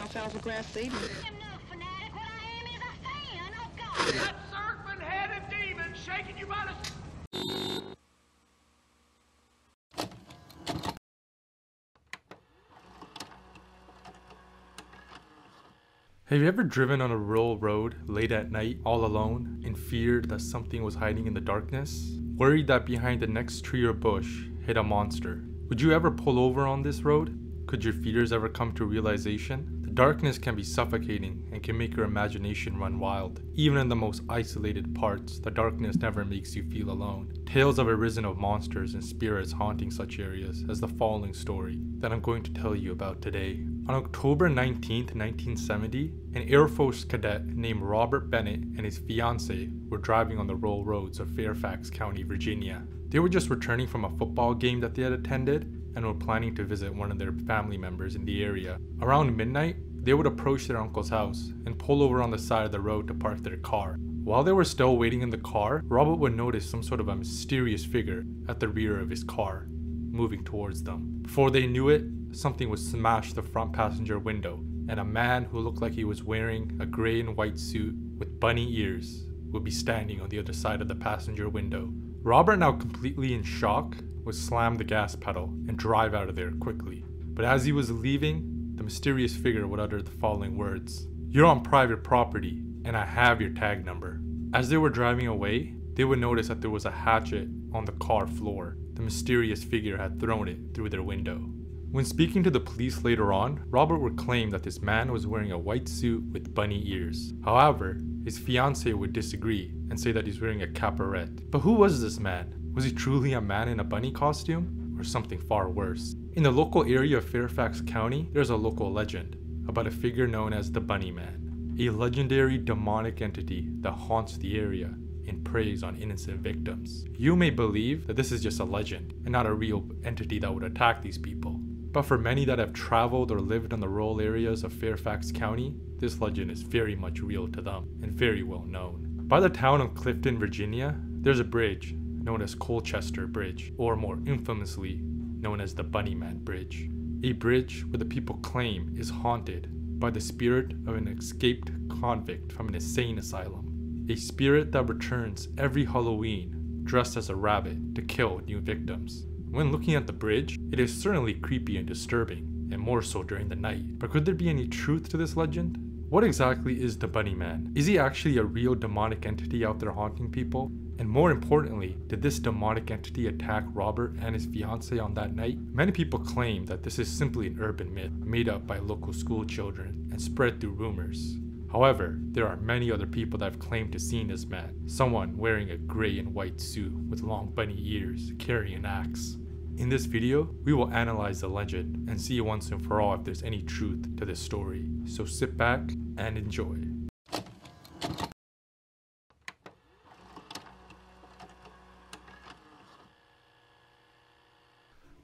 alfalfa grass seeding. I'm no fanatic. What I am is a fan of God. That serpent-headed demon shaking you by the... Have you ever driven on a rural road late at night all alone and feared that something was hiding in the darkness? Worried that behind the next tree or bush hid a monster? Would you ever pull over on this road? Could your fears ever come to realization? The darkness can be suffocating and can make your imagination run wild. Even in the most isolated parts, the darkness never makes you feel alone. Tales have arisen of monsters and spirits haunting such areas as the following story that I'm going to tell you about today. On October 19th, 1970, an Air Force cadet named Robert Bennett and his fiancée were driving on the rural roads of Fairfax County, Virginia. They were just returning from a football game that they had attended and were planning to visit one of their family members in the area. Around midnight, they would approach their uncle's house and pull over on the side of the road to park their car. While they were still waiting in the car, Robert would notice some sort of a mysterious figure at the rear of his car, moving towards them. Before they knew it, something would smash the front passenger window, and a man who looked like he was wearing a gray and white suit with bunny ears would be standing on the other side of the passenger window. Robert, now completely in shock, would slam the gas pedal and drive out of there quickly. But as he was leaving, the mysterious figure would utter the following words: "You're on private property, and I have your tag number." As they were driving away, they would notice that there was a hatchet on the car floor. The mysterious figure had thrown it through their window. When speaking to the police later on, Robert would claim that this man was wearing a white suit with bunny ears. However, his fiancée would disagree and say that he's wearing a caparette. But who was this man? Was he truly a man in a bunny costume? Or something far worse? In the local area of Fairfax County, there's a local legend about a figure known as the Bunny Man, a legendary demonic entity that haunts the area and preys on innocent victims. You may believe that this is just a legend and not a real entity that would attack these people. But for many that have traveled or lived in the rural areas of Fairfax County, this legend is very much real to them and very well known. By the town of Clifton, Virginia, there's a bridge known as Colchester Bridge, or more infamously known as the Bunnyman Bridge. A bridge where the people claim is haunted by the spirit of an escaped convict from an insane asylum. A spirit that returns every Halloween dressed as a rabbit to kill new victims. When looking at the bridge, it is certainly creepy and disturbing, and more so during the night. But could there be any truth to this legend? What exactly is the Bunny Man? Is he actually a real demonic entity out there haunting people? And more importantly, did this demonic entity attack Robert and his fiancée on that night? Many people claim that this is simply an urban myth made up by local school children and spread through rumors. However, there are many other people that have claimed to seen this man, someone wearing a gray and white suit with long bunny ears, carrying an axe. In this video, we will analyze the legend and see once and for all if there's any truth to this story. So sit back and enjoy.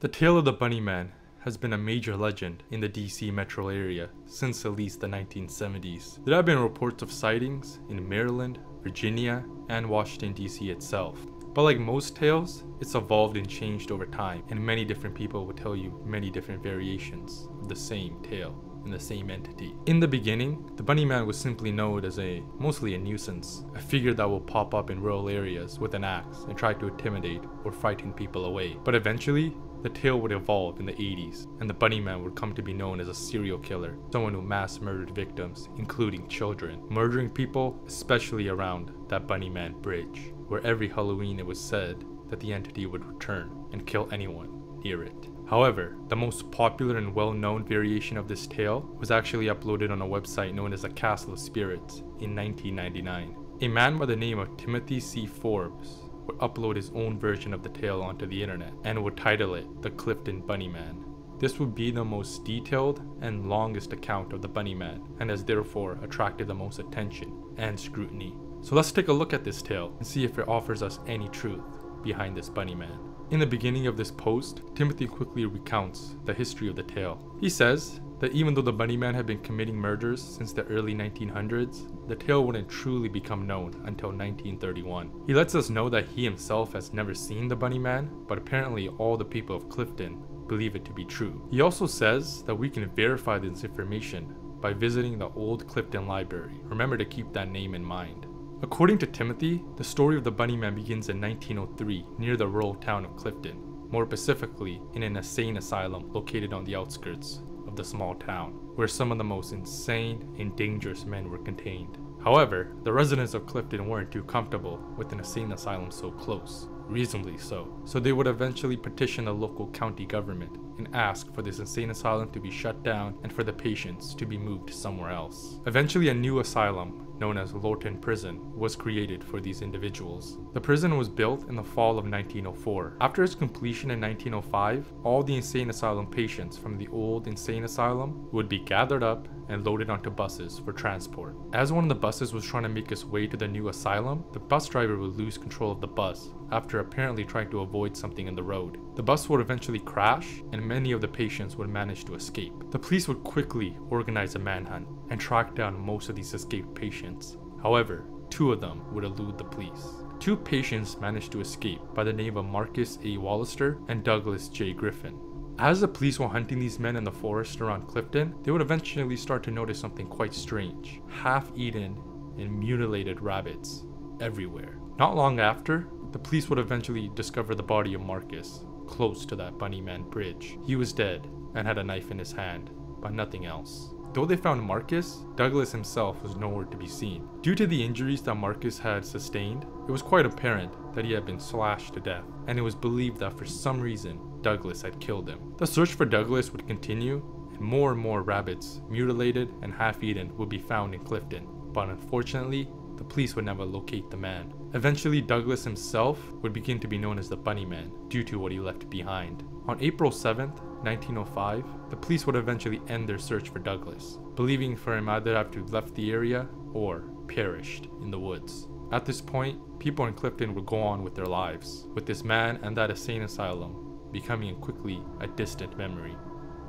The tale of the Bunny Man has been a major legend in the DC metro area since at least the 1970s. There have been reports of sightings in Maryland, Virginia, and Washington DC itself. But like most tales, it's evolved and changed over time, and many different people will tell you many different variations of the same tale and the same entity. In the beginning, the Bunny Man was simply known as mostly a nuisance, a figure that will pop up in rural areas with an axe and try to intimidate or frighten people away. But eventually, the tale would evolve in the 80s, and the Bunny Man would come to be known as a serial killer, someone who mass murdered victims, including children, murdering people, especially around that Bunny Man Bridge, where every Halloween it was said that the entity would return and kill anyone near it. However, the most popular and well-known variation of this tale was actually uploaded on a website known as the Castle of Spirits in 1999. A man by the name of Timothy C. Forbes would upload his own version of the tale onto the internet and would title it The Clifton Bunny Man. This would be the most detailed and longest account of the Bunny Man, and has therefore attracted the most attention and scrutiny. So let's take a look at this tale and see if it offers us any truth behind this Bunny Man. In the beginning of this post, Timothy quickly recounts the history of the tale. He says that even though the Bunny Man had been committing murders since the early 1900s, the tale wouldn't truly become known until 1931. He lets us know that he himself has never seen the Bunny Man, but apparently all the people of Clifton believe it to be true. He also says that we can verify this information by visiting the old Clifton Library. Remember to keep that name in mind. According to Timothy, the story of the Bunny Man begins in 1903 near the rural town of Clifton, more specifically in an insane asylum located on the outskirts of the small town, where some of the most insane and dangerous men were contained. However, the residents of Clifton weren't too comfortable with an insane asylum so close, reasonably so they would eventually petition the local county government and ask for this insane asylum to be shut down and for the patients to be moved somewhere else. Eventually, a new asylum, known as Lorton Prison, was created for these individuals. The prison was built in the fall of 1904. After its completion in 1905, all the insane asylum patients from the old insane asylum would be gathered up and loaded onto buses for transport. As one of the buses was trying to make its way to the new asylum, the bus driver would lose control of the bus after apparently trying to avoid something in the road. The bus would eventually crash, and many of the patients would manage to escape. The police would quickly organize a manhunt and track down most of these escaped patients. However, 2 of them would elude the police. 2 patients managed to escape by the name of Marcus A. Wallister and Douglas J. Griffin. As the police were hunting these men in the forest around Clifton, they would eventually start to notice something quite strange: half-eaten and mutilated rabbits everywhere. Not long after, the police would eventually discover the body of Marcus close to that Bunny Man bridge. He was dead and had a knife in his hand, but nothing else. Though they found Marcus, Douglas himself was nowhere to be seen. Due to the injuries that Marcus had sustained, it was quite apparent that he had been slashed to death, and it was believed that for some reason, Douglas had killed him. The search for Douglas would continue, and more rabbits, mutilated and half-eaten, would be found in Clifton, but unfortunately, the police would never locate the man. Eventually, Douglas himself would begin to be known as the Bunny Man due to what he left behind. On April 7th, 1905, the police would eventually end their search for Douglas, believing for him either have to left the area or perished in the woods. At this point, people in Clifton would go on with their lives, with this man and that insane asylum becoming quickly a distant memory.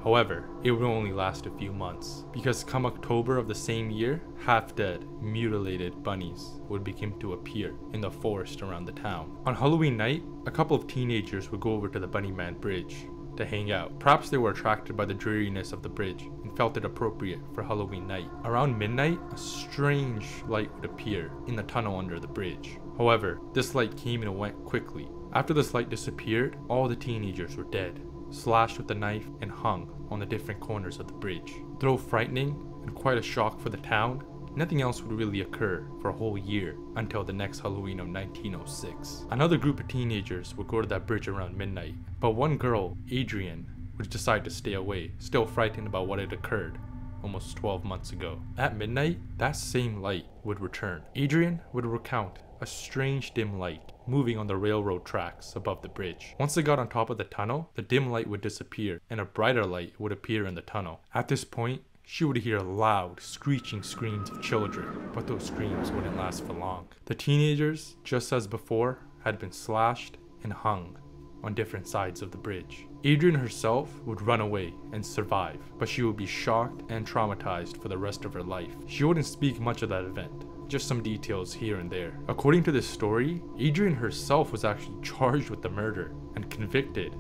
However, it would only last a few months, because come October of the same year, half-dead, mutilated bunnies would begin to appear in the forest around the town. On Halloween night, a couple of teenagers would go over to the Bunny Man Bridge to hang out. Perhaps they were attracted by the dreariness of the bridge and felt it appropriate for Halloween night. Around midnight, a strange light would appear in the tunnel under the bridge. However, this light came and went quickly. After this light disappeared, all the teenagers were dead, slashed with a knife and hung on the different corners of the bridge. Though frightening and quite a shock for the town, nothing else would really occur for a whole year until the next Halloween of 1906. Another group of teenagers would go to that bridge around midnight, but one girl, Adrian, would decide to stay away, still frightened about what had occurred almost 12 months ago. At midnight, that same light would return. Adrian would recount a strange dim light moving on the railroad tracks above the bridge. Once they got on top of the tunnel, the dim light would disappear and a brighter light would appear in the tunnel. At this point, she would hear loud, screeching screams of children, but those screams wouldn't last for long. The teenagers, just as before, had been slashed and hung on different sides of the bridge. Adrian herself would run away and survive, but she would be shocked and traumatized for the rest of her life. She wouldn't speak much of that event, just some details here and there. According to this story, Adrian herself was actually charged with the murder and convicted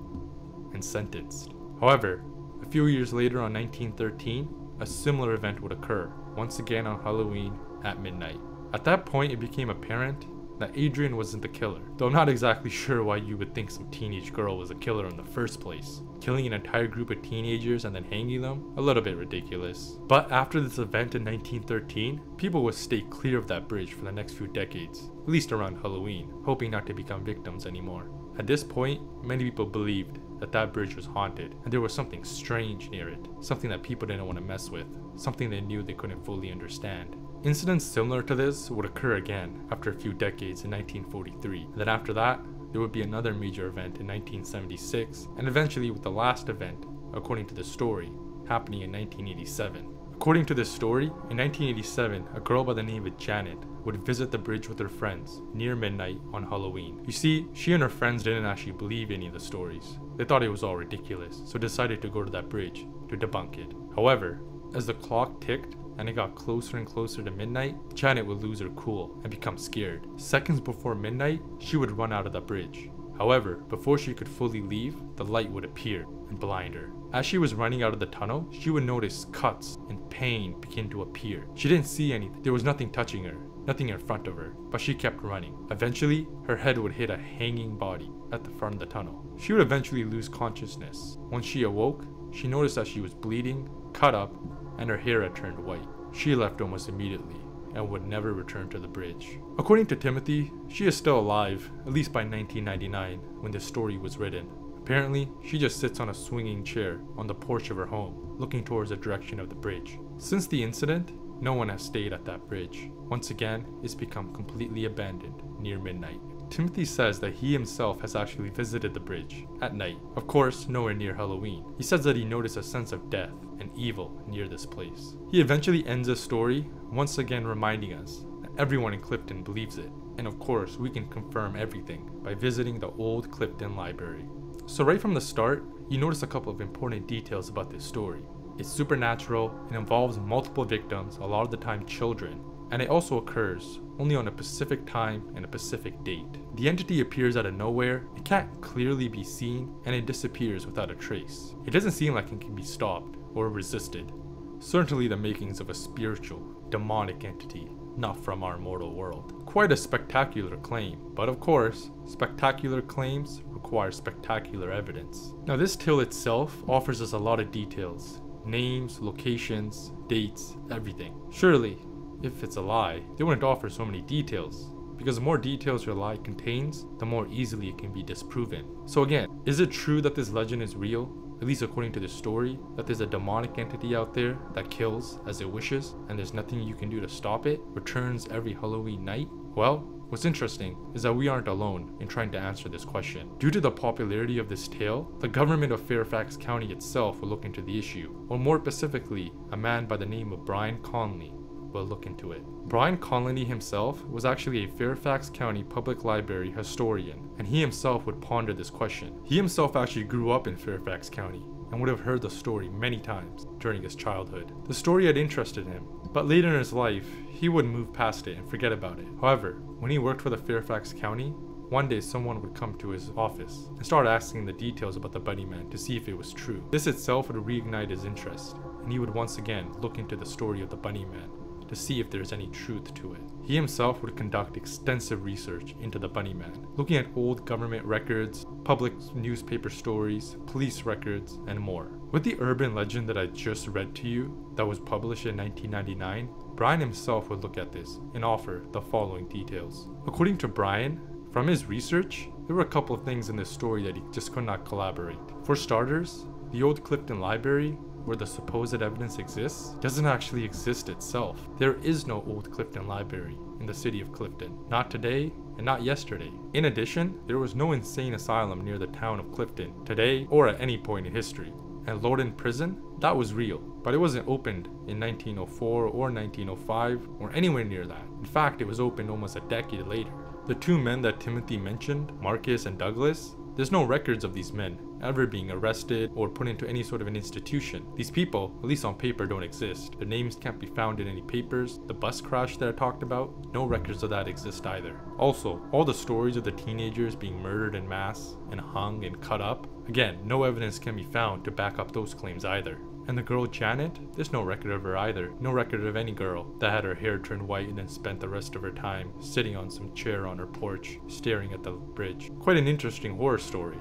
and sentenced. However, a few years later on 1913, a similar event would occur, once again on Halloween at midnight. At that point, it became apparent that Adrian wasn't the killer, though I'm not exactly sure why you would think some teenage girl was a killer in the first place. Killing an entire group of teenagers and then hanging them? A little bit ridiculous. But after this event in 1913, people would stay clear of that bridge for the next few decades, at least around Halloween, hoping not to become victims anymore. At this point, many people believed that that bridge was haunted, and there was something strange near it, something that people didn't want to mess with, something they knew they couldn't fully understand. Incidents similar to this would occur again after a few decades in 1943, and then after that, there would be another major event in 1976, and eventually with the last event, according to the story, happening in 1987. According to this story, in 1987, a girl by the name of Janet would visit the bridge with her friends near midnight on Halloween. You see, she and her friends didn't actually believe any of the stories. They thought it was all ridiculous, so decided to go to that bridge to debunk it. However, as the clock ticked and it got closer and closer to midnight, Janet would lose her cool and become scared. Seconds before midnight, she would run out of the bridge. However, before she could fully leave, the light would appear, and blind her. As she was running out of the tunnel, she would notice cuts and pain begin to appear. She didn't see anything. There was nothing touching her, nothing in front of her, but she kept running. Eventually, her head would hit a hanging body at the front of the tunnel. She would eventually lose consciousness. Once she awoke, she noticed that she was bleeding, cut up, and her hair had turned white. She left almost immediately and would never return to the bridge. According to Timothy, she is still alive, at least by 1999, when this story was written. Apparently, she just sits on a swinging chair on the porch of her home, looking towards the direction of the bridge. Since the incident, no one has stayed at that bridge. Once again, it's become completely abandoned near midnight. Timothy says that he himself has actually visited the bridge at night. Of course, nowhere near Halloween. He says that he noticed a sense of death and evil near this place. He eventually ends his story, once again reminding us that everyone in Clifton believes it. And of course, we can confirm everything by visiting the old Clifton Library. So right from the start, you notice a couple of important details about this story. It's supernatural, it involves multiple victims, a lot of the time children, and it also occurs only on a specific time and a specific date. The entity appears out of nowhere, it can't clearly be seen, and it disappears without a trace. It doesn't seem like it can be stopped or resisted. Certainly the makings of a spiritual, demonic entity, not from our mortal world. Quite a spectacular claim, but of course, spectacular claims require spectacular evidence. Now this tale itself offers us a lot of details. Names, locations, dates, everything. Surely, if it's a lie, they wouldn't offer so many details, because the more details your lie contains, the more easily it can be disproven. So again, is it true that this legend is real? At least according to the story, that there's a demonic entity out there that kills as it wishes, and there's nothing you can do to stop it, returns every Halloween night? Well, what's interesting is that we aren't alone in trying to answer this question. Due to the popularity of this tale, the government of Fairfax County itself will look into the issue, or more specifically, a man by the name of Brian Conley will look into it. Brian Conley himself was actually a Fairfax County Public Library historian, and he himself would ponder this question. He himself actually grew up in Fairfax County and would have heard the story many times during his childhood. The story had interested him, but later in his life, he would move past it and forget about it. However, when he worked for the Fairfax County, one day someone would come to his office and start asking the details about the Bunny Man to see if it was true. This itself would reignite his interest, and he would once again look into the story of the Bunny Man to see if there's any truth to it. He himself would conduct extensive research into the Bunny Man, looking at old government records, public newspaper stories, police records, and more. With the urban legend that I just read to you, that was published in 1999, Brian himself would look at this and offer the following details. According to Brian, from his research, there were a couple of things in this story that he just could not collaborate. For starters, the old Clifton Library, where the supposed evidence exists, doesn't actually exist itself. There is no old Clifton Library in the city of Clifton. Not today, and not yesterday. In addition, there was no insane asylum near the town of Clifton, today or at any point in history. And Lorden Prison, that was real, but it wasn't opened in 1904 or 1905 or anywhere near that. In fact, it was opened almost a decade later. The two men that Timothy mentioned, Marcus and Douglas, there's no records of these men ever being arrested or put into any sort of an institution. These people, at least on paper, don't exist. Their names can't be found in any papers. The bus crash that I talked about, no records of that exist either. Also, all the stories of the teenagers being murdered en masse and hung and cut up, again, no evidence can be found to back up those claims either. And the girl Janet, there's no record of her either. No record of any girl that had her hair turned white and then spent the rest of her time sitting on some chair on her porch, staring at the bridge. Quite an interesting horror story,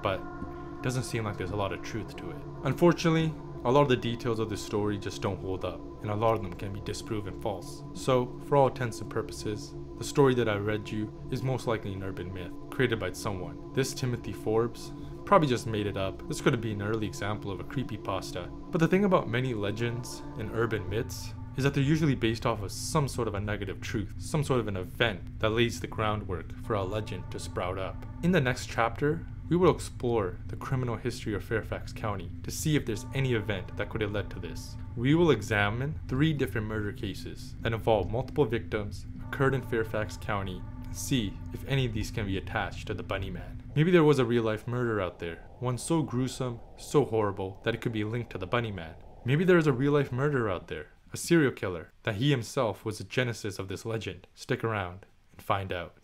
but it doesn't seem like there's a lot of truth to it. Unfortunately, a lot of the details of this story just don't hold up, and a lot of them can be disproven false. So, for all intents and purposes, the story that I read you is most likely an urban myth, created by someone. This Timothy Forbes probably just made it up. This could have been an early example of a creepypasta. But the thing about many legends and urban myths is that they're usually based off of some sort of a negative truth, some sort of an event that lays the groundwork for a legend to sprout up. In the next chapter, we will explore the criminal history of Fairfax County to see if there's any event that could have led to this. We will examine 3 different murder cases that involve multiple victims, occurred in Fairfax County, and see if any of these can be attached to the Bunny Man. Maybe there was a real-life murder out there, one so gruesome, so horrible, that it could be linked to the Bunny Man. Maybe there is a real-life murderer out there, a serial killer, that he himself was the genesis of this legend. Stick around and find out.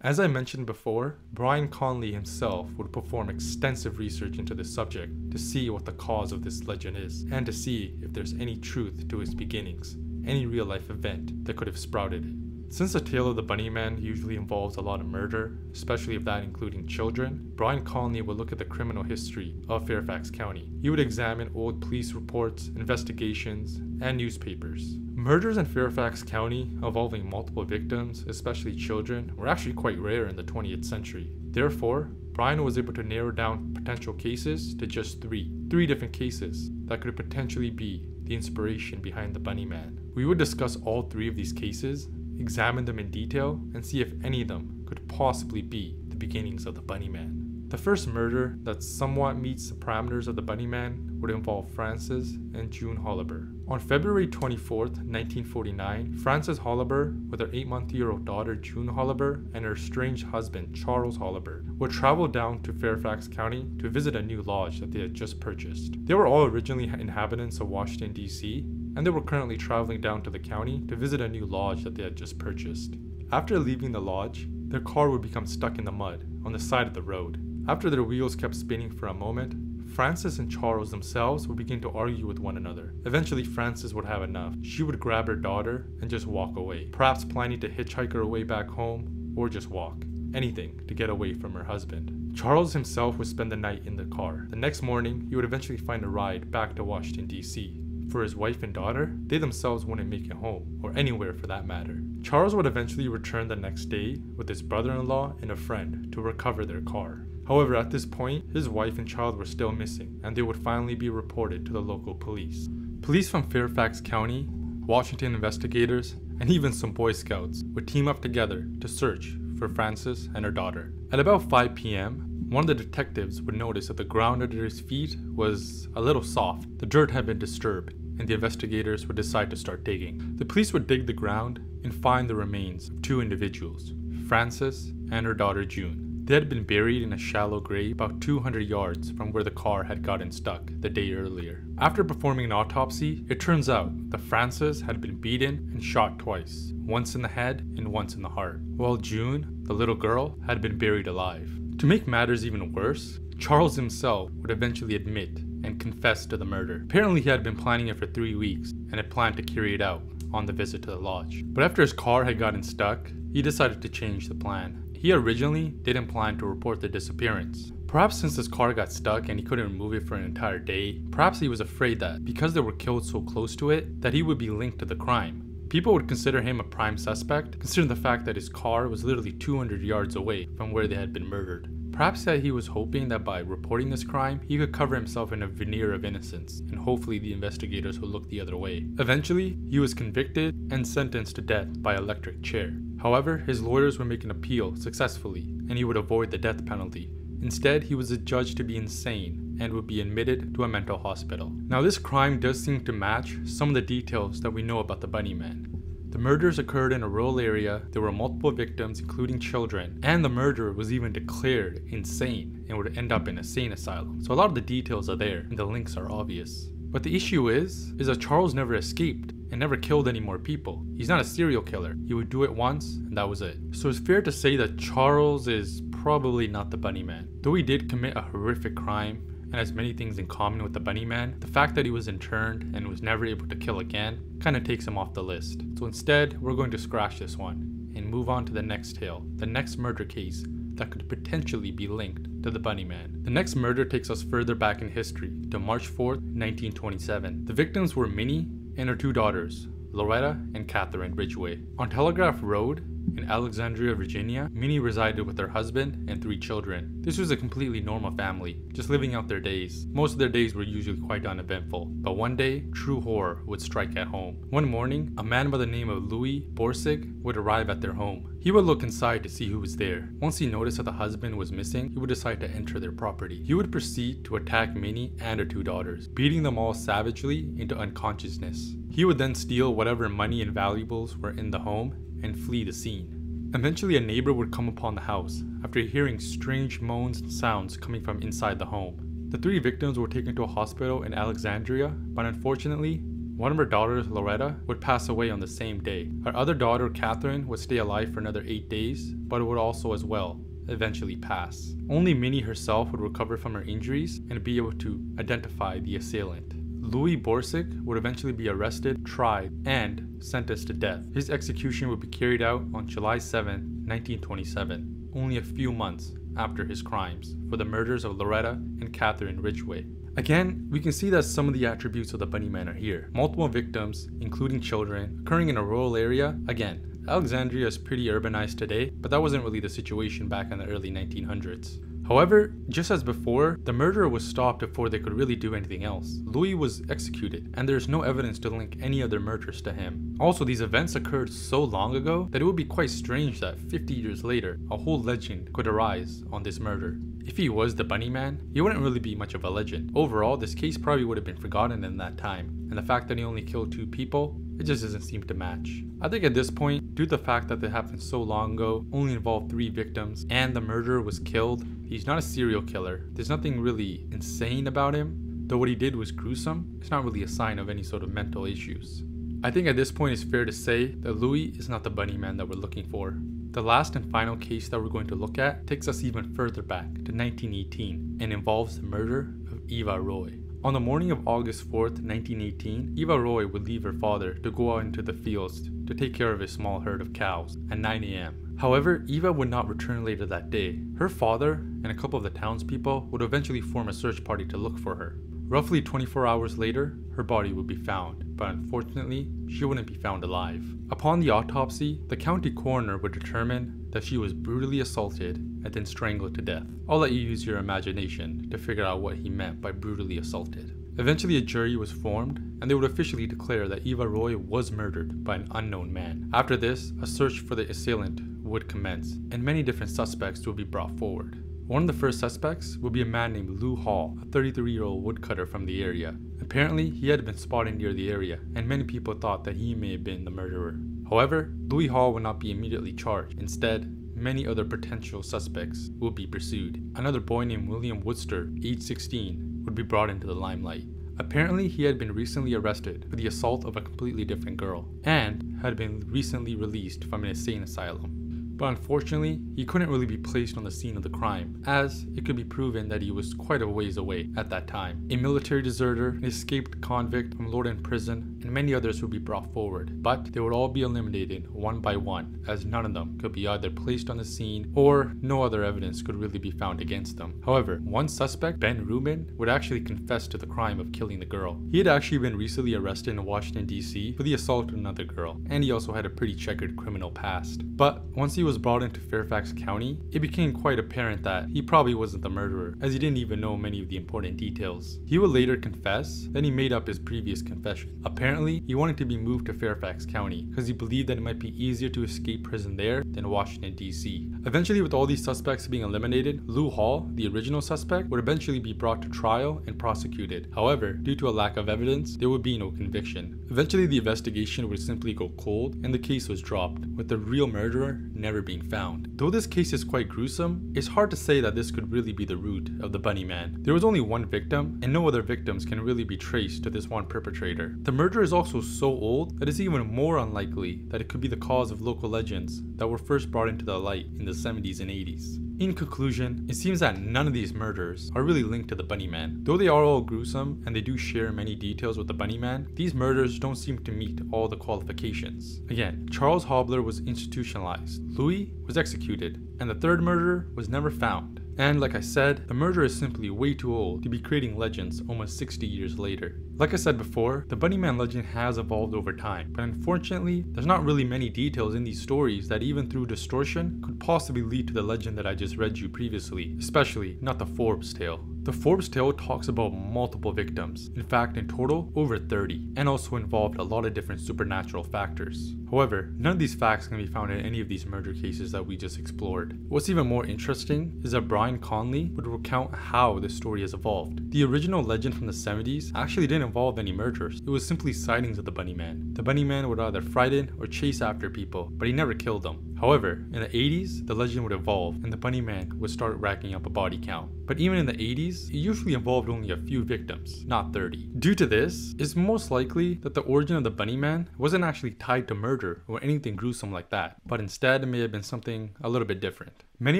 As I mentioned before, Brian Conley himself would perform extensive research into this subject to see what the cause of this legend is, and to see if there's any truth to its beginnings, any real life event that could have sprouted it. Since the tale of the Bunnyman usually involves a lot of murder, especially if that including children, Brian Conley would look at the criminal history of Fairfax County. He would examine old police reports, investigations, and newspapers. Murders in Fairfax County involving multiple victims, especially children, were actually quite rare in the 20th century. Therefore, Brian was able to narrow down potential cases to just three different cases that could potentially be the inspiration behind the Bunnyman. We would discuss all three of these cases, examine them in detail, and see if any of them could possibly be the beginnings of the Bunnyman. The first murder that somewhat meets the parameters of the Bunnyman would involve Frances and June Holliber. On February 24th, 1949, Frances Holliber, with her 8-month-old daughter June Holliber and her estranged husband Charles Holliber, would travel down to Fairfax County to visit a new lodge that they had just purchased. They were all originally inhabitants of Washington, D.C., and they were currently traveling down to the county to visit a new lodge that they had just purchased. After leaving the lodge, their car would become stuck in the mud on the side of the road. After their wheels kept spinning for a moment, Frances and Charles themselves would begin to argue with one another. Eventually, Frances would have enough. She would grab her daughter and just walk away, perhaps planning to hitchhike her way back home or just walk. Anything to get away from her husband. Charles himself would spend the night in the car. The next morning, he would eventually find a ride back to Washington, D.C. For his wife and daughter, they themselves wouldn't make it home, or anywhere for that matter. Charles would eventually return the next day with his brother-in-law and a friend to recover their car. However, at this point, his wife and child were still missing, and they would finally be reported to the local police. Police from Fairfax County, Washington investigators, and even some Boy Scouts would team up together to search for Frances and her daughter. At about 5 p.m., one of the detectives would notice that the ground under his feet was a little soft. The dirt had been disturbed, and the investigators would decide to start digging. The police would dig the ground and find the remains of two individuals, Frances and her daughter June. They had been buried in a shallow grave about 200 yards from where the car had gotten stuck the day earlier. After performing an autopsy, it turns out that Frances had been beaten and shot twice, once in the head and once in the heart, while June, the little girl, had been buried alive. To make matters even worse, Charles himself would eventually admit and confess to the murder. Apparently he had been planning it for 3 weeks and had planned to carry it out on the visit to the lodge. But after his car had gotten stuck, he decided to change the plan. He originally didn't plan to report the disappearance. Perhaps since his car got stuck and he couldn't remove it for an entire day, perhaps he was afraid that because they were killed so close to it, that he would be linked to the crime. People would consider him a prime suspect, considering the fact that his car was literally 200 yards away from where they had been murdered. Perhaps that he was hoping that by reporting this crime, he could cover himself in a veneer of innocence, and hopefully the investigators would look the other way. Eventually, he was convicted and sentenced to death by electric chair. However, his lawyers would make an appeal successfully, and he would avoid the death penalty. Instead, he was adjudged to be insane and would be admitted to a mental hospital. Now, this crime does seem to match some of the details that we know about the Bunnyman. The murders occurred in a rural area, there were multiple victims including children, and the murderer was even declared insane and would end up in a sane asylum. So a lot of the details are there and the links are obvious. But the issue is that Charles never escaped and never killed any more people. He's not a serial killer. He would do it once and that was it. So it's fair to say that Charles is probably not the Bunnyman. Though he did commit a horrific crime and has many things in common with the Bunnyman, the fact that he was interned and was never able to kill again kind of takes him off the list. So instead, we're going to scratch this one and move on to the next tale, the next murder case that could potentially be linked to the Bunnyman. The next murder takes us further back in history to March 4th, 1927. The victims were Minnie and her two daughters, Loretta and Catherine Ridgway. On Telegraph Road in Alexandria, Virginia, Minnie resided with her husband and 3 children. This was a completely normal family, just living out their days. Most of their days were usually quite uneventful, but one day, true horror would strike at home. One morning, a man by the name of Louis Borsig would arrive at their home. He would look inside to see who was there. Once he noticed that the husband was missing, he would decide to enter their property. He would proceed to attack Minnie and her 2 daughters, beating them all savagely into unconsciousness. He would then steal whatever money and valuables were in the home and flee the scene. Eventually, a neighbor would come upon the house after hearing strange moans and sounds coming from inside the home. The 3 victims were taken to a hospital in Alexandria, but unfortunately, One of her daughters, Loretta, would pass away on the same day. Her other daughter, Catherine, would stay alive for another 8 days, but would also as well eventually pass. Only Minnie herself would recover from her injuries and be able to identify the assailant. Louis Borsic would eventually be arrested, tried, and sentenced to death. His execution would be carried out on July 7, 1927, only a few months after his crimes for the murders of Loretta and Catherine Ridgway. Again, we can see that some of the attributes of the Bunnyman are here. Multiple victims, including children, occurring in a rural area. Again, Alexandria is pretty urbanized today, but that wasn't really the situation back in the early 1900s. However, just as before, the murderer was stopped before they could really do anything else. Louis was executed, and there's no evidence to link any other murders to him. Also, these events occurred so long ago that it would be quite strange that 50 years later, a whole legend could arise on this murder. If he was the Bunnyman, he wouldn't really be much of a legend. Overall, this case probably would have been forgotten in that time, and the fact that he only killed 2 people, it just doesn't seem to match. I think at this point, due to the fact that it happened so long ago, only involved 3 victims, and the murderer was killed, he's not a serial killer. There's nothing really insane about him, though what he did was gruesome. It's not really a sign of any sort of mental issues. I think at this point it's fair to say that Louis is not the Bunnyman that we're looking for. The last and final case that we're going to look at takes us even further back to 1918 and involves the murder of Eva Roy. On the morning of August 4th, 1918, Eva Roy would leave her father to go out into the fields to take care of his small herd of cows at 9 a.m. However, Eva would not return later that day. Her father and a couple of the townspeople would eventually form a search party to look for her. Roughly 24 hours later, her body would be found, but unfortunately, she wouldn't be found alive. Upon the autopsy, the county coroner would determine that she was brutally assaulted and then strangled to death. I'll let you use your imagination to figure out what he meant by brutally assaulted. Eventually, a jury was formed, and they would officially declare that Eva Roy was murdered by an unknown man. After this, a search for the assailant would commence, and many different suspects would be brought forward. One of the first suspects would be a man named Lou Hall, a 33-year-old woodcutter from the area. Apparently, he had been spotted near the area, and many people thought that he may have been the murderer. However, Louis Hall would not be immediately charged. Instead, many other potential suspects would be pursued. Another boy named William Woodster, age 16, would be brought into the limelight. Apparently, he had been recently arrested for the assault of a completely different girl, and had been recently released from an insane asylum. But unfortunately, he couldn't really be placed on the scene of the crime, as it could be proven that he was quite a ways away at that time. A military deserter, an escaped convict from Lorden prison, and many others would be brought forward, but they would all be eliminated one by one, as none of them could be either placed on the scene or no other evidence could really be found against them. However, one suspect, Ben Rubin, would actually confess to the crime of killing the girl. He had actually been recently arrested in Washington, D.C. for the assault of another girl, and he also had a pretty checkered criminal past. But once he was brought into Fairfax County, it became quite apparent that he probably wasn't the murderer, as he didn't even know many of the important details. He would later confess that he made up his previous confession. Apparently, he wanted to be moved to Fairfax County because he believed that it might be easier to escape prison there than Washington, D.C. Eventually, with all these suspects being eliminated, Lou Hall, the original suspect, would eventually be brought to trial and prosecuted. However, due to a lack of evidence, there would be no conviction. Eventually, the investigation would simply go cold and the case was dropped, with the real murderer never being found. Though this case is quite gruesome, it's hard to say that this could really be the root of the Bunnyman. There was only one victim, and no other victims can really be traced to this one perpetrator. The murder is also so old that it's even more unlikely that it could be the cause of local legends that were first brought into the light in the 70s and 80s. In conclusion, it seems that none of these murders are really linked to the Bunnyman. Though they are all gruesome and they do share many details with the Bunnyman, these murders don't seem to meet all the qualifications. Again, Charles Hobler was institutionalized, Louis was executed, and the third murderer was never found. And like I said, the murder is simply way too old to be creating legends almost 60 years later. Like I said before, the Bunnyman legend has evolved over time, but unfortunately, there's not really many details in these stories that even through distortion could possibly lead to the legend that I just read you previously, especially not the Forbes tale. The Forbes tale talks about multiple victims, in fact in total over 30, and also involved a lot of different supernatural factors. However, none of these facts can be found in any of these murder cases that we just explored. What's even more interesting is that Brian Conley would recount how this story has evolved. The original legend from the 70s actually didn't involve any murders, it was simply sightings of the Bunnyman. The Bunnyman would either frighten or chase after people, but he never killed them. However, in the 80s, the legend would evolve and the bunny man would start racking up a body count. But even in the 80s, it usually involved only a few victims, not 30. Due to this, it's most likely that the origin of the bunny man wasn't actually tied to murder or anything gruesome like that, but instead it may have been something a little bit different. Many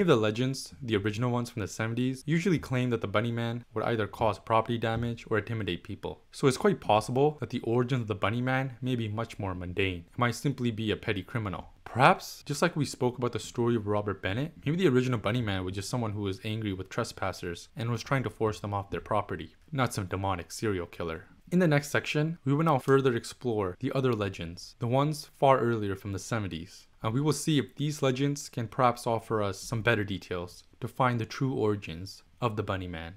of the legends, the original ones from the 70s, usually claim that the bunny man would either cause property damage or intimidate people. So it's quite possible that the origin of the bunny man may be much more mundane. It might simply be a petty criminal. Perhaps, just like we spoke about the story of Robert Bennett, maybe the original bunny man was just someone who was angry with trespassers and was trying to force them off their property, not some demonic serial killer. In the next section, we will now further explore the other legends, the ones far earlier from the 70s. And we will see if these legends can perhaps offer us some better details to find the true origins of the bunny man.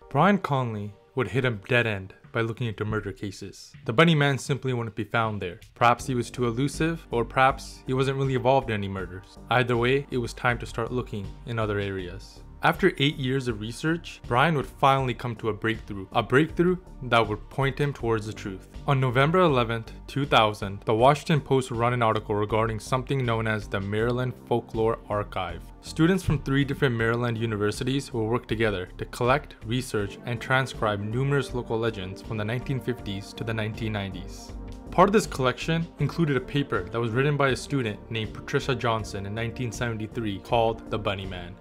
Brian Conley would hit a dead end by looking into murder cases. The bunny man simply wouldn't be found there. Perhaps he was too elusive, or perhaps he wasn't really involved in any murders. Either way, it was time to start looking in other areas. After 8 years of research, Brian would finally come to a breakthrough that would point him towards the truth. On November 11th, 2000, the Washington Post ran an article regarding something known as the Maryland Folklore Archive. Students from 3 different Maryland universities will work together to collect, research, and transcribe numerous local legends from the 1950s to the 1990s. Part of this collection included a paper that was written by a student named Patricia Johnson in 1973 called The Bunny Man.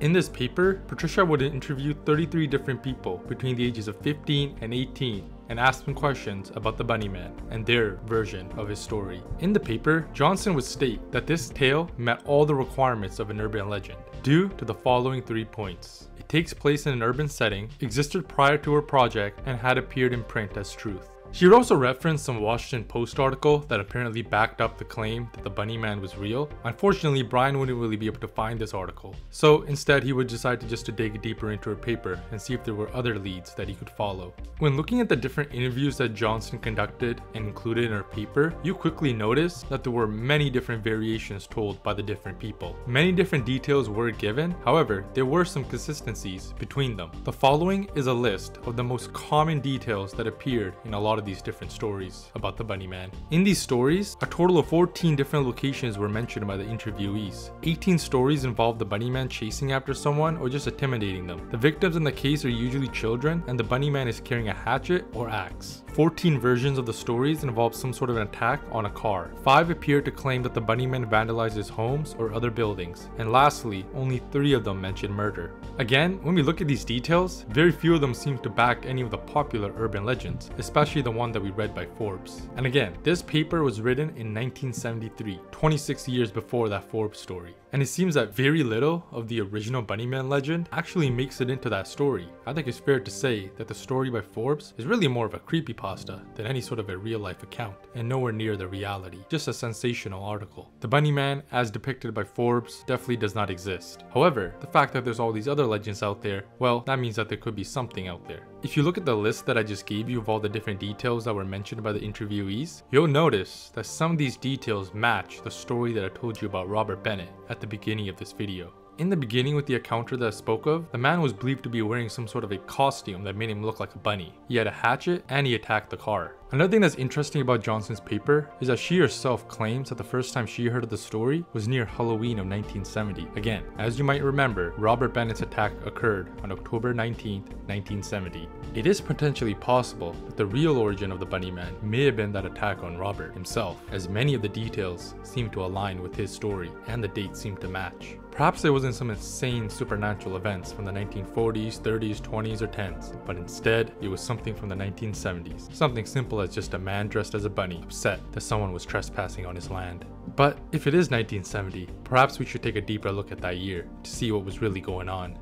In this paper, Patricia would interview 33 different people between the ages of 15 and 18 and ask them questions about the bunny man and their version of his story. In the paper, Johnson would state that this tale met all the requirements of an urban legend due to the following 3 points. It takes place in an urban setting, existed prior to her project, and had appeared in print as truth. She would also reference some Washington Post article that apparently backed up the claim that the bunny man was real. Unfortunately, Brian wouldn't really be able to find this article. So instead, he would decide to dig deeper into her paper and see if there were other leads that he could follow. When looking at the different interviews that Johnson conducted and included in her paper, you quickly notice that there were many different variations told by the different people. Many different details were given, however, there were some consistencies between them. The following is a list of the most common details that appeared in a lot of these different stories about the bunny man. In these stories, a total of 14 different locations were mentioned by the interviewees. 18 stories involved the bunny man chasing after someone or just intimidating them. The victims in the case are usually children, and the bunny man is carrying a hatchet or axe. 14 versions of the stories involve some sort of an attack on a car. 5 appear to claim that the bunny man vandalizes homes or other buildings. And lastly, only 3 of them mention murder. Again, when we look at these details, very few of them seem to back any of the popular urban legends, especially the one that we read by Forbes. And again, this paper was written in 1973, 26 years before that Forbes story. And it seems that very little of the original bunny man legend actually makes it into that story. I think it's fair to say that the story by Forbes is really more of a creepypasta than any sort of a real life account, and nowhere near the reality, just a sensational article. The bunny man, as depicted by Forbes, definitely does not exist. However, the fact that there's all these other legends out there, well, that means that there could be something out there. If you look at the list that I just gave you of all the different details that were mentioned by the interviewees, you'll notice that some of these details match the story that I told you about Robert Bennett at the beginning of this video. In the beginning with the encounter that I spoke of, the man was believed to be wearing some sort of a costume that made him look like a bunny. He had a hatchet and he attacked the car. Another thing that's interesting about Johnson's paper is that she herself claims that the first time she heard of the story was near Halloween of 1970. Again, as you might remember, Robert Bennett's attack occurred on October 19th, 1970. It is potentially possible that the real origin of the bunny man may have been that attack on Robert himself, as many of the details seem to align with his story and the dates seem to match. Perhaps there wasn't some insane supernatural events from the 1940s, 30s, 20s, or 10s, but instead it was something from the 1970s. Something simple as just a man dressed as a bunny upset that someone was trespassing on his land. But if it is 1970, perhaps we should take a deeper look at that year to see what was really going on.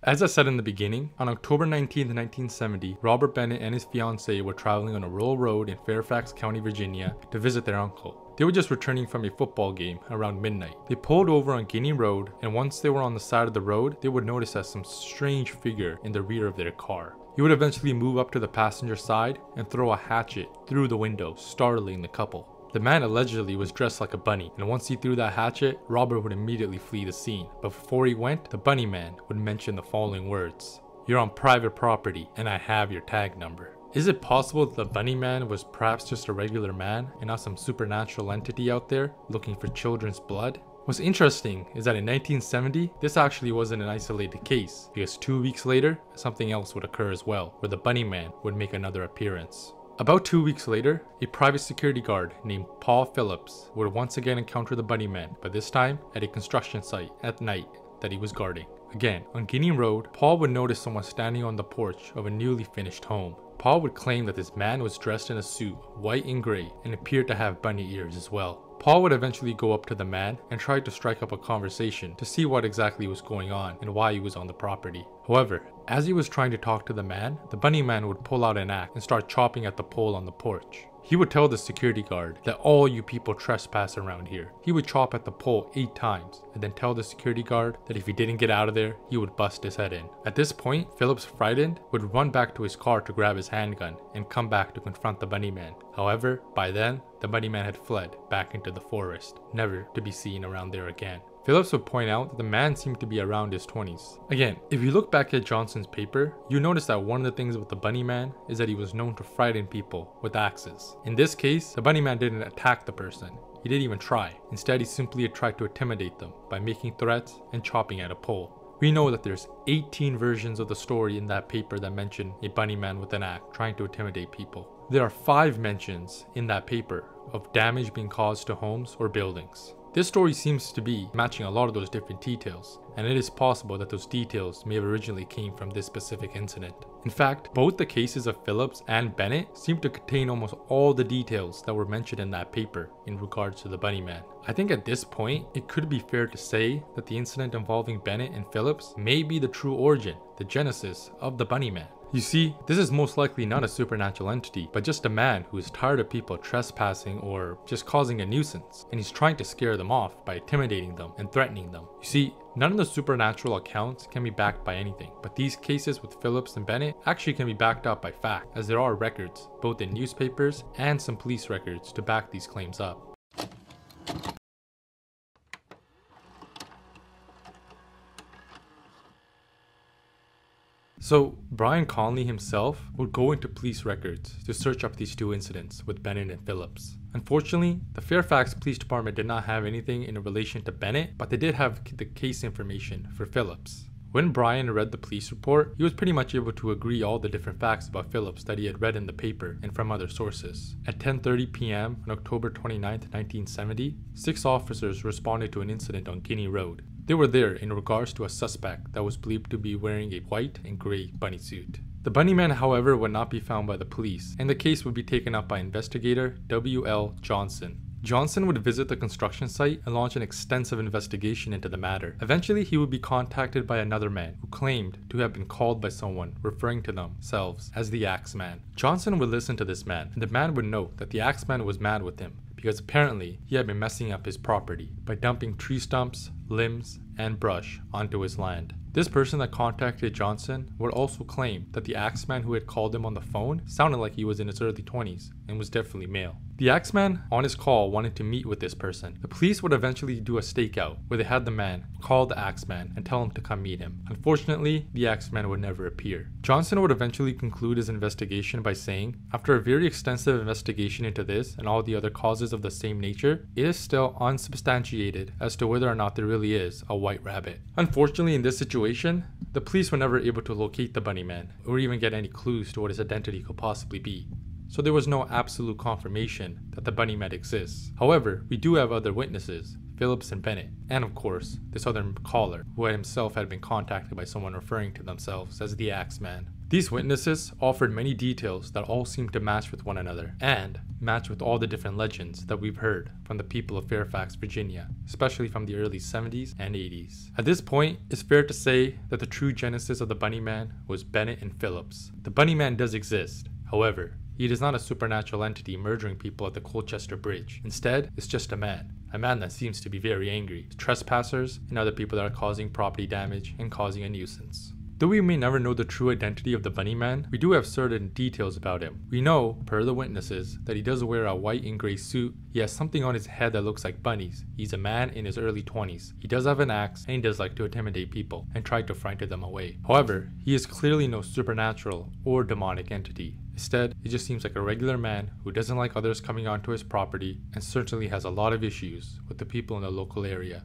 As I said in the beginning, on October 19, 1970, Robert Bennett and his fiancée were traveling on a rural road in Fairfax County, Virginia to visit their uncle. They were just returning from a football game around midnight. They pulled over on Guinea Road, and once they were on the side of the road, they would notice that some strange figure in the rear of their car. He would eventually move up to the passenger side and throw a hatchet through the window, startling the couple. The man allegedly was dressed like a bunny, and once he threw that hatchet, Robert would immediately flee the scene. But before he went, the bunny man would mention the following words: "You're on private property, and I have your tag number." Is it possible that the bunny man was perhaps just a regular man and not some supernatural entity out there looking for children's blood? What's interesting is that in 1970, this actually wasn't an isolated case, because 2 weeks later, something else would occur as well, where the bunny man would make another appearance. About 2 weeks later, a private security guard named Paul Phillips would once again encounter the bunny man, but this time at a construction site at night that he was guarding. Again, on Guinea Road, Paul would notice someone standing on the porch of a newly finished home. Paul would claim that this man was dressed in a suit, white and gray, and appeared to have bunny ears as well. Paul would eventually go up to the man and try to strike up a conversation to see what exactly was going on and why he was on the property. However, as he was trying to talk to the bunny man would pull out an axe and start chopping at the pole on the porch. He would tell the security guard that all you people trespass around here. He would chop at the pole 8 times and then tell the security guard that if he didn't get out of there, he would bust his head in. At this point, Phillips, frightened, would run back to his car to grab his handgun and come back to confront the bunny man. However, by then, the bunny man had fled back into the forest, never to be seen around there again. Phillips would point out that the man seemed to be around his 20s. Again, if you look back at Johnson's paper, you notice that one of the things with the bunny man is that he was known to frighten people with axes. In this case, the bunny man didn't attack the person. He didn't even try. Instead, he simply tried to intimidate them by making threats and chopping at a pole. We know that there's 18 versions of the story in that paper that mention a bunny man with an axe trying to intimidate people. There are 5 mentions in that paper of damage being caused to homes or buildings. This story seems to be matching a lot of those different details, and it is possible that those details may have originally came from this specific incident. In fact, both the cases of Phillips and Bennett seem to contain almost all the details that were mentioned in that paper in regards to the bunny man. I think at this point, it could be fair to say that the incident involving Bennett and Phillips may be the true origin, the genesis of the bunny man. You see, this is most likely not a supernatural entity, but just a man who is tired of people trespassing or just causing a nuisance, and he's trying to scare them off by intimidating them and threatening them. You see, none of the supernatural accounts can be backed by anything, but these cases with Phillips and Bennett actually can be backed up by fact, as there are records, both in newspapers and some police records, to back these claims up. So, Brian Conley himself would go into police records to search up these 2 incidents with Bennett and Phillips. Unfortunately, the Fairfax Police Department did not have anything in relation to Bennett, but they did have the case information for Phillips. When Brian read the police report, he was pretty much able to agree all the different facts about Phillips that he had read in the paper and from other sources. At 10:30 p.m. on October 29, 1970, 6 officers responded to an incident on Guinea Road. They were there in regards to a suspect that was believed to be wearing a white and gray bunny suit. The bunny man, however, would not be found by the police, and the case would be taken up by investigator W.L. Johnson. Johnson would visit the construction site and launch an extensive investigation into the matter. Eventually, he would be contacted by another man who claimed to have been called by someone referring to themselves as the Axeman. Johnson would listen to this man, and the man would note that the Axeman was mad with him because apparently he had been messing up his property by dumping tree stumps, limbs, and brush onto his land. This person that contacted Johnson would also claim that the Axeman who had called him on the phone sounded like he was in his early 20s and was definitely male. The Axeman on his call wanted to meet with this person. The police would eventually do a stakeout where they had the man call the Axeman and tell him to come meet him. Unfortunately, the Axeman would never appear. Johnson would eventually conclude his investigation by saying, after a very extensive investigation into this and all the other causes of the same nature, it is still unsubstantiated as to whether or not there really is a white rabbit. Unfortunately, in this situation, the police were never able to locate the bunny man or even get any clues to what his identity could possibly be. So there was no absolute confirmation that the bunny man exists. However, we do have other witnesses, Phillips and Bennett, and of course, this other caller who himself had been contacted by someone referring to themselves as the Axeman. These witnesses offered many details that all seemed to match with one another and match with all the different legends that we've heard from the people of Fairfax, Virginia, especially from the early 70s and 80s. At this point, it's fair to say that the true genesis of the bunny man was Bennett and Phillips. The bunny man does exist, however, he is not a supernatural entity murdering people at the Colchester Bridge. Instead, it's just a man that seems to be very angry, trespassers and other people that are causing property damage and causing a nuisance. Though we may never know the true identity of the Bunny Man, we do have certain details about him. We know, per the witnesses, that he does wear a white and gray suit, he has something on his head that looks like bunnies, he's a man in his early 20s, he does have an axe, and he does like to intimidate people and try to frighten them away. However, he is clearly no supernatural or demonic entity. Instead, he just seems like a regular man who doesn't like others coming onto his property and certainly has a lot of issues with the people in the local area.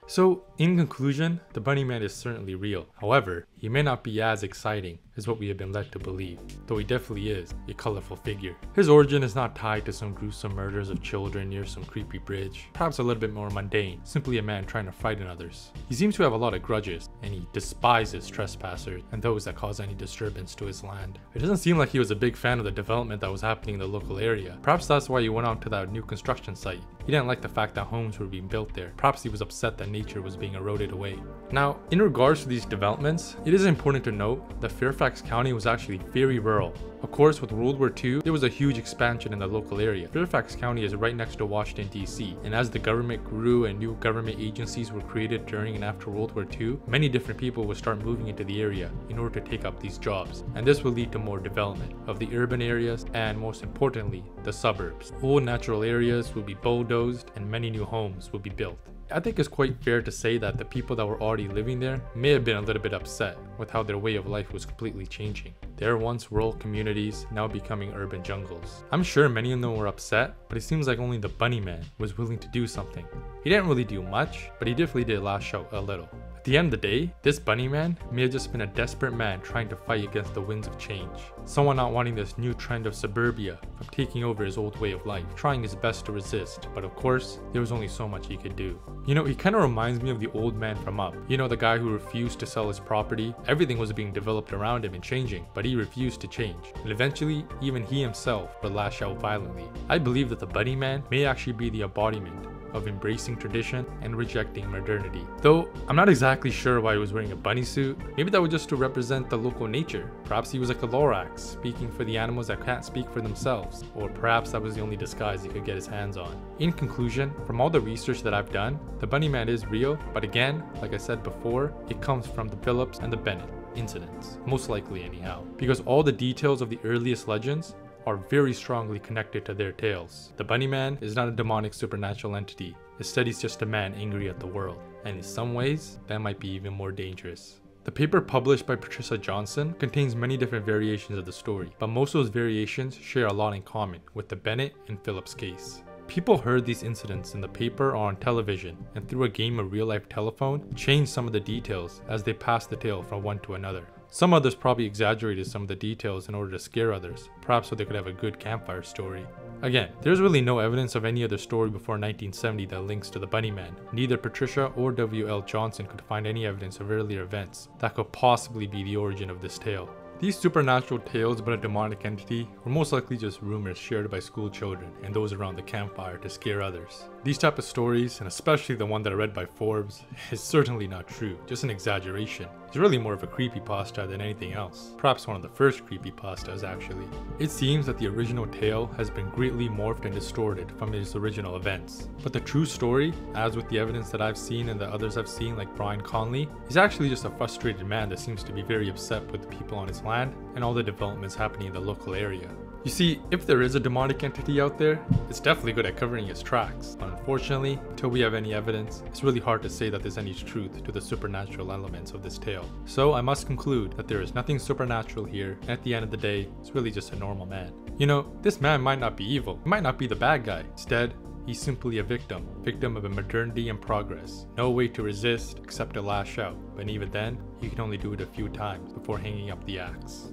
So, in conclusion, the Bunny Man is certainly real. However, he may not be as exciting as what we have been led to believe, though he definitely is a colorful figure. His origin is not tied to some gruesome murders of children near some creepy bridge, perhaps a little bit more mundane, simply a man trying to frighten others. He seems to have a lot of grudges, and he despises trespassers and those that cause any disturbance to his land. It doesn't seem like he was a big fan of the development that was happening in the local area. Perhaps that's why he went on to that new construction site. He didn't like the fact that homes were being built there. Perhaps he was upset that nature was being eroded away. Now, in regards to these developments, it is important to note that Fairfax County was actually very rural. Of course, with World War II, there was a huge expansion in the local area. Fairfax County is right next to Washington, D.C., and as the government grew and new government agencies were created during and after World War II, many different people would start moving into the area in order to take up these jobs, and this will lead to more development of the urban areas and, most importantly, the suburbs. Old natural areas will be bulldozed and many new homes will be built. I think it's quite fair to say that the people that were already living there may have been a little bit upset with how their way of life was completely changing. Their once rural communities now becoming urban jungles. I'm sure many of them were upset, but it seems like only the Bunny Man was willing to do something. He didn't really do much, but he definitely did lash out a little. At the end of the day, this Bunny Man may have just been a desperate man trying to fight against the winds of change. Someone not wanting this new trend of suburbia from taking over his old way of life, trying his best to resist, but of course, there was only so much he could do. You know, he kind of reminds me of the old man from Up. You know, the guy who refused to sell his property. Everything was being developed around him and changing, but he refused to change. And eventually, even he himself would lash out violently. I believe that the Bunny Man may actually be the embodiment of embracing tradition and rejecting modernity. Though, I'm not exactly sure why he was wearing a bunny suit. Maybe that was just to represent the local nature. Perhaps he was like a Lorax, speaking for the animals that can't speak for themselves. Or perhaps that was the only disguise he could get his hands on. In conclusion, from all the research that I've done, the Bunny Man is real, but again, like I said before, it comes from the Phillips and the Bennett incidents. Most likely anyhow. Because all the details of the earliest legends are very strongly connected to their tales. The Bunny Man is not a demonic supernatural entity. Instead, he's just a man angry at the world. And in some ways, that might be even more dangerous. The paper published by Patricia Johnson contains many different variations of the story, but most of those variations share a lot in common with the Bennett and Phillips case. People heard these incidents in the paper or on television, and through a game of real-life telephone, changed some of the details as they passed the tale from one to another. Some others probably exaggerated some of the details in order to scare others, perhaps so they could have a good campfire story. Again, there's really no evidence of any other story before 1970 that links to the Bunny Man. Neither Patricia or W.L. Johnson could find any evidence of earlier events that could possibly be the origin of this tale. These supernatural tales about a demonic entity were most likely just rumors shared by school children and those around the campfire to scare others. These type of stories, and especially the one that I read by Forbes, is certainly not true, just an exaggeration. It's really more of a creepypasta than anything else. Perhaps one of the first creepypastas actually. It seems that the original tale has been greatly morphed and distorted from its original events. But the true story, as with the evidence that I've seen and the others I've seen like Brian Conley, is actually just a frustrated man that seems to be very upset with the people on his land and all the developments happening in the local area. You see, if there is a demonic entity out there, it's definitely good at covering its tracks. But unfortunately, until we have any evidence, it's really hard to say that there's any truth to the supernatural elements of this tale. So I must conclude that there is nothing supernatural here, and at the end of the day, it's really just a normal man. You know, this man might not be evil, he might not be the bad guy. Instead, he's simply a victim of a modernity and progress. No way to resist except to lash out, but even then, he can only do it a few times before hanging up the axe.